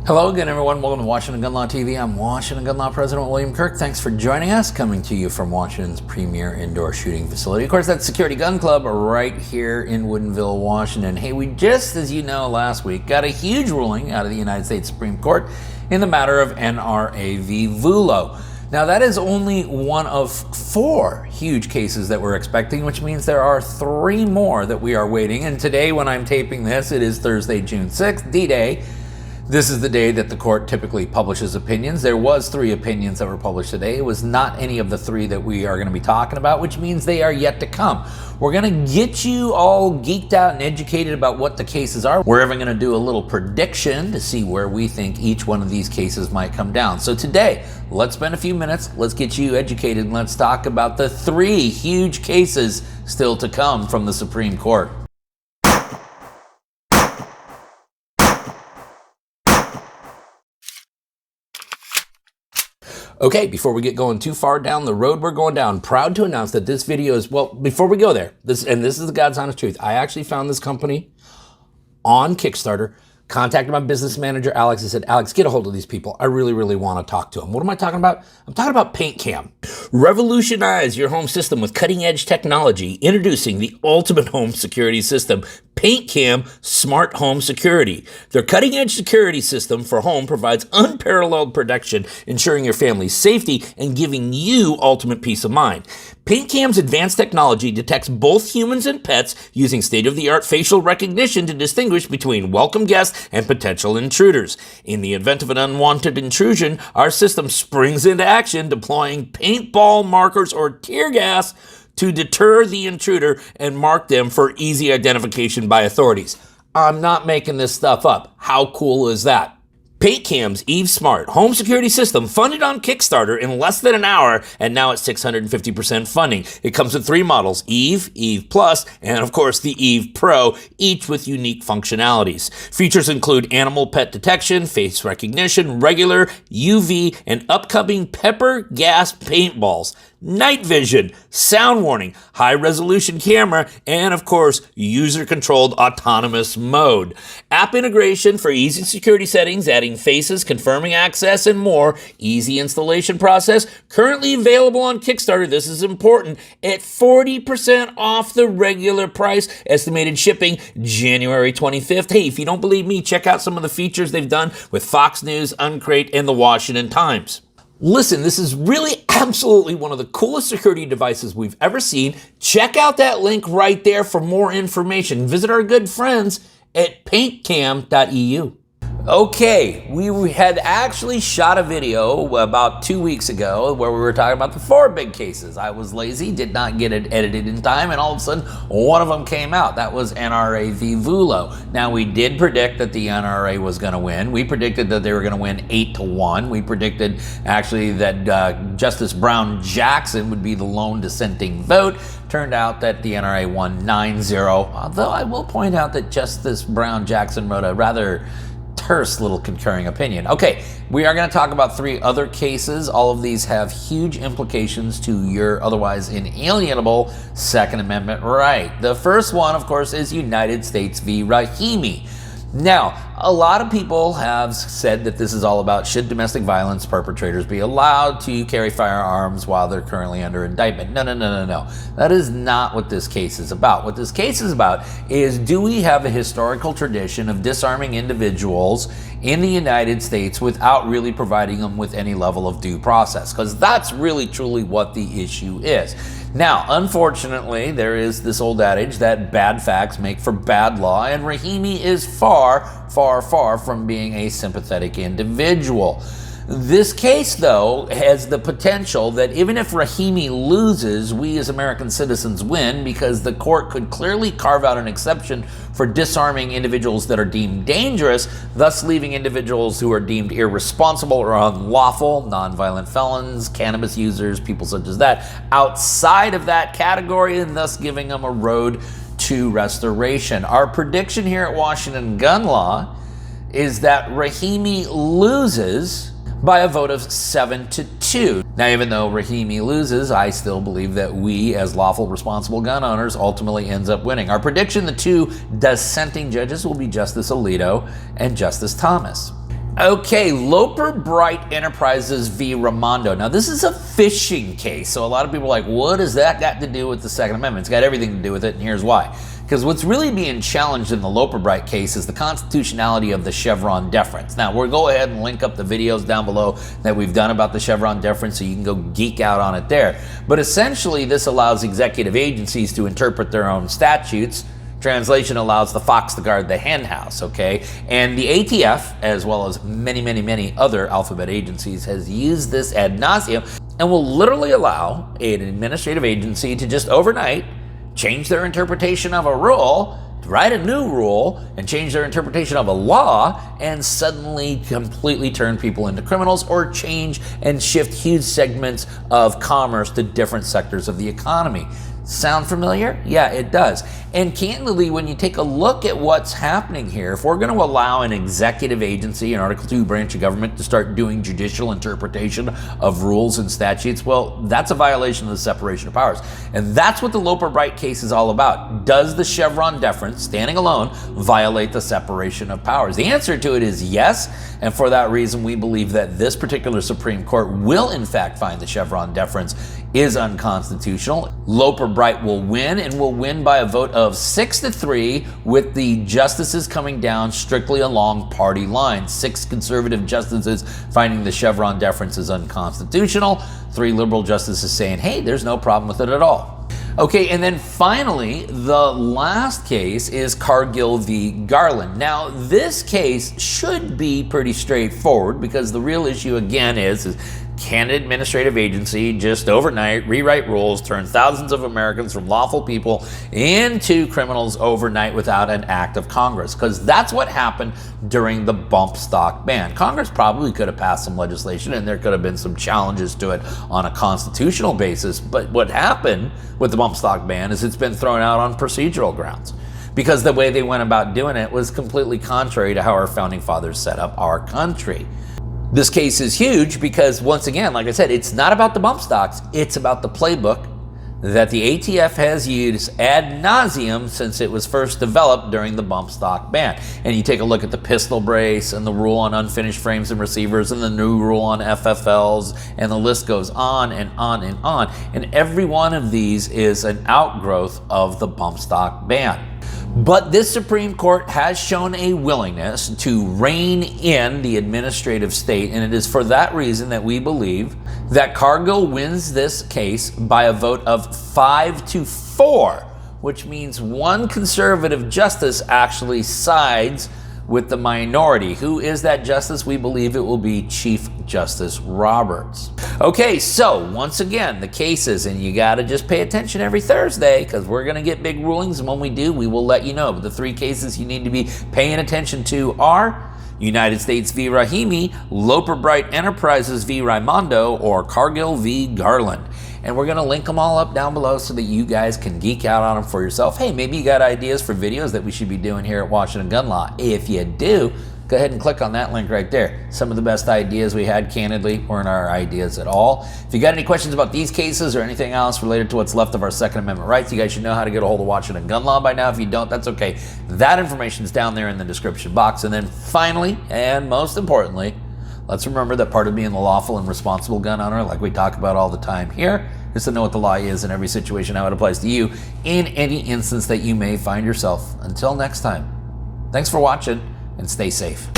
Hello again, everyone. Welcome to Washington Gun Law TV. I'm Washington Gun Law President William Kirk. Thanks for joining us, coming to you from Washington's premier indoor shooting facility. Of course, that's Security Gun Club right here in Woodinville, Washington. Hey, we just, as you know, last week got a huge ruling out of the United States Supreme Court in the matter of NRA v. Ullo. Now, that is only one of 4 huge cases that we're expecting, which means there are 3 more that we are waiting. And today, when I'm taping this, it is Thursday, June 6th, D-Day. This is the day that the court typically publishes opinions. There was 3 opinions that were published today. It was not any of the 3 that we are going to be talking about, which means they are yet to come. We're going to get you all geeked out and educated about what the cases are. We're even going to do a little prediction to see where we think each one of these cases might come down. So today, let's spend a few minutes, let's get you educated, and let's talk about the 3 huge cases still to come from the Supreme Court. Okay, before we get going too far down the road we're going down, proud to announce that this video is, well, before we go there, this is the God's honest truth. I actually found this company on Kickstarter, contacted my business manager, Alex, and said, Alex, get a hold of these people. I really, really want to talk to them. What am I talking about? I'm talking about PaintCam. Revolutionize your home system with cutting-edge technology, introducing the ultimate home security system, PaintCam Smart Home Security. Their cutting-edge security system for home provides unparalleled protection, ensuring your family's safety and giving you ultimate peace of mind. PaintCam's advanced technology detects both humans and pets using state-of-the-art facial recognition to distinguish between welcome guests and potential intruders. In the event of an unwanted intrusion, our system springs into action, deploying paintball markers or tear gas to deter the intruder and mark them for easy identification by authorities. I'm not making this stuff up. How cool is that? PaintCam's Eve Smart home security system funded on Kickstarter in less than an hour, and now at 650% funding. It comes with 3 models, Eve, Eve Plus, and of course the Eve Pro, each with unique functionalities. Features include animal pet detection, face recognition, regular, UV, and upcoming pepper gas paintballs, night vision, sound warning, high-resolution camera, and of course, user-controlled autonomous mode. App integration for easy security settings, adding faces, confirming access, and more. Easy installation process. Currently available on Kickstarter, this is important, at 40% off the regular price. Estimated shipping January 25th. Hey, if you don't believe me, check out some of the features they've done with Fox News, Uncrate, and the Washington Times. Listen, this is really absolutely one of the coolest security devices we've ever seen. Check out that link right there for more information. Visit our good friends at paintcam.eu. Okay, we had actually shot a video about 2 weeks ago where we were talking about the 4 big cases. I was lazy, did not get it edited in time, and all of a sudden, one of them came out. That was NRA v. Ullo. Now, we did predict that the NRA was going to win. We predicted that they were going to win 8-1. We predicted, actually, that Justice Brown Jackson would be the lone dissenting vote. Turned out that the NRA won 9-0, although I will point out that Justice Brown Jackson wrote a rather terse little concurring opinion. Okay, we are going to talk about 3 other cases. All of these have huge implications to your otherwise inalienable Second Amendment right. The first one, of course, is United States v. Rahimi. Now, a lot of people have said that this is all about should domestic violence perpetrators be allowed to carry firearms while they're currently under indictment. No. That is not what this case is about. What this case is about is, do we have a historical tradition of disarming individuals in the United States without really providing them with any level of due process? Because that's really truly what the issue is. Now, unfortunately, there is this old adage that bad facts make for bad law, and Rahimi is far from being a sympathetic individual. This case, though, has the potential that even if Rahimi loses, we as American citizens win, because the court could clearly carve out an exception for disarming individuals that are deemed dangerous, thus leaving individuals who are deemed irresponsible or unlawful, nonviolent felons, cannabis users, people such as that, outside of that category, and thus giving them a road to restoration. Our prediction here at Washington Gun Law is that Rahimi loses by a vote of 7-2. Now, even though Rahimi loses, I still believe that we, as lawful, responsible gun owners, ultimately ends up winning. Our prediction, the 2 dissenting judges will be Justice Alito and Justice Thomas. Okay, Loper Bright Enterprises v. Raimondo. Now, this is a fishing case, so a lot of people are like, what has that got to do with the Second Amendment? It's got everything to do with it, and here's why. Because what's really being challenged in the Loper Bright case is the constitutionality of the Chevron deference. Now, we'll go ahead and link up the videos down below that we've done about the Chevron deference so you can go geek out on it there. But essentially, this allows executive agencies to interpret their own statutes. Translation allows the fox to guard the hen house, okay? And the ATF, as well as many, many, many other alphabet agencies, has used this ad nauseum and will literally allow an administrative agency to just overnight change their interpretation of a rule, write a new rule, and change their interpretation of a law, and suddenly completely turn people into criminals or change and shift huge segments of commerce to different sectors of the economy. Sound familiar? Yeah, it does. And candidly, when you take a look at what's happening here, if we're going to allow an executive agency, an Article 2 branch of government, to start doing judicial interpretation of rules and statutes, well, that's a violation of the separation of powers. And that's what the Loper Bright case is all about. Does the Chevron deference, standing alone, violate the separation of powers? The answer to it is yes. And for that reason, we believe that this particular Supreme Court will, in fact, find the Chevron deference is unconstitutional. Loper Bright will win, and will win by a vote of 6-3, with the justices coming down strictly along party lines. 6 conservative justices finding the Chevron deference is unconstitutional. 3 liberal justices saying, hey, there's no problem with it at all. Okay, and then finally, the last case is Cargill v. Garland. Now, this case should be pretty straightforward, because the real issue, again, is can an administrative agency just overnight rewrite rules, turn thousands of Americans from lawful people into criminals overnight without an act of Congress? Because that's what happened during the bump stock ban. Congress probably could have passed some legislation, and there could have been some challenges to it on a constitutional basis. But what happened with the bump stock ban is it's been thrown out on procedural grounds, because the way they went about doing it was completely contrary to how our founding fathers set up our country. This case is huge because, once again, like I said, it's not about the bump stocks, it's about the playbook that the ATF has used ad nauseum since it was first developed during the bump stock ban. And you take a look at the pistol brace and the rule on unfinished frames and receivers and the new rule on FFLs, and the list goes on and on and on. And every one of these is an outgrowth of the bump stock ban. But this Supreme Court has shown a willingness to rein in the administrative state, and it is for that reason that we believe that Cargill wins this case by a vote of 5-4, which means one conservative justice actually sides with the minority. Who is that justice? We believe it will be Chief Justice Roberts. Okay, so once again, the cases, and you gotta just pay attention every Thursday, because we're gonna get big rulings, and when we do, we will let you know. But the 3 cases you need to be paying attention to are United States v. Rahimi, Loper Bright Enterprises v. Raimondo, or Cargill v. Garland. And we're going to link them all up down below so that you guys can geek out on them for yourself. Hey, maybe you got ideas for videos that we should be doing here at Washington Gun Law. If you do, go ahead and click on that link right there. Some of the best ideas we had, candidly, weren't our ideas at all. If you got any questions about these cases or anything else related to what's left of our Second Amendment rights, you guys should know how to get a hold of Washington Gun Law by now. If you don't, that's okay. That information is down there in the description box. And then finally, and most importantly, let's remember that part of being the lawful and responsible gun owner, like we talk about all the time here, is to know what the law is in every situation, how it applies to you in any instance that you may find yourself. Until next time, thanks for watching, and stay safe.